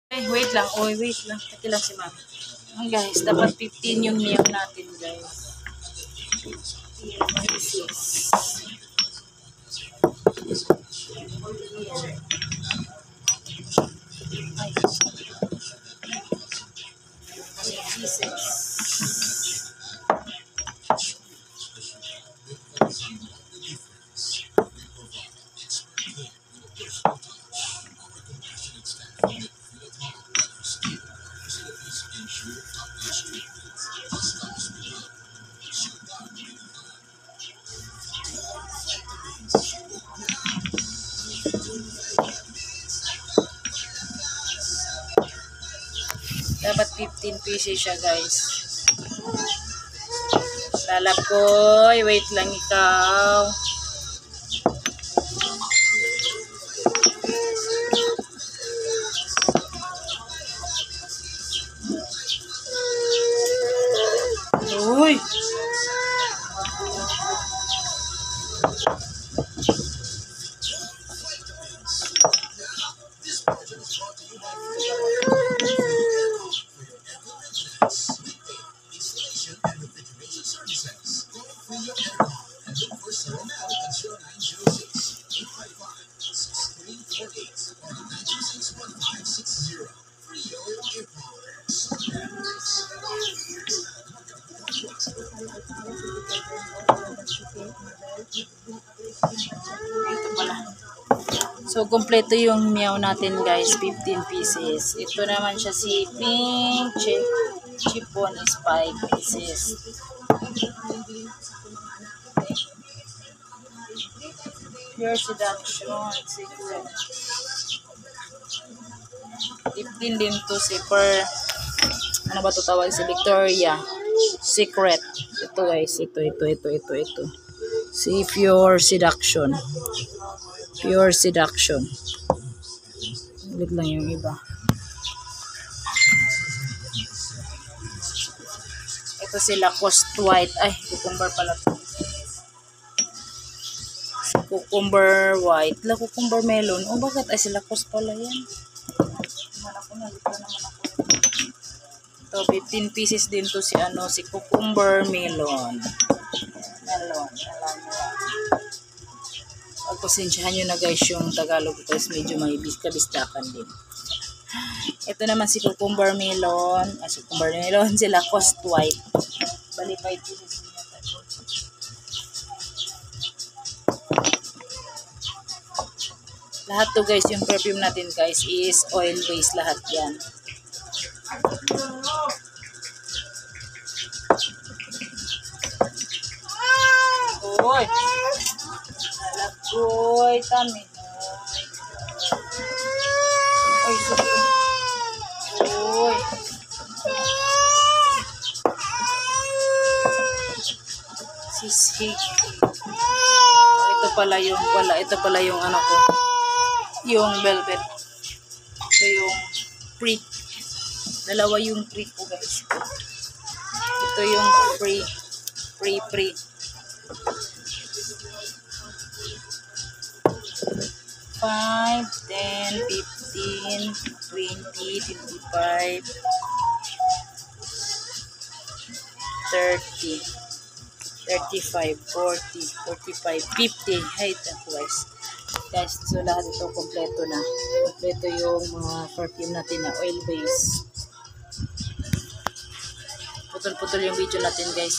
Ay, wait lang. Oy, wait lang. Pati lang si ma'am. Guys, dapat 15 yung meal natin, guys. 15 pieces. Dapat 15 pieces siya, guys. Lalakoy, wait lang ikaw. Uy! So, kompleto yung meow natin, guys. 15 pieces. Ito naman siya si Pink Chiffon is 5 pieces. Pure Seduction, Secret. 15 din to si ano ba ito tawag? Si Victoria. Secret. Ito, guys. Ito. Si Pure Seduction. Pure Seduction. Ulit lang yung iba. Ito si Lacoste White. Ay, cucumber pala ito. Si Cucumber White. Cucumber Melon. O, bakit? Ay, si Lacoste pala yan. Nalito naman ako. Ito, 15 pieces din to si Cucumber Melon. Pagpasensyahan nyo na, guys, yung Tagalog guys, medyo may kabistakan din. Ito naman si Cucumber Melon. Si Lacoste White. Bali 5 pieces. Lahat to, guys, yung perfume natin, guys, is oil based lahat yan. Oy! Oy, tami. Oy, sorry. Oy. Sisig. Ito pala yung ano ko. Yung velvet. Ito yung prick. Dalawa yung prick ko, guys. Ito yung free. 5, 10, 15, 20, 25, 30, 35, 40, 45, 50. Hey, guys. Guys, so lahat ito kompleto na. Kompleto yung mga perfume natin na oil base. Putol-putol yung video natin, guys,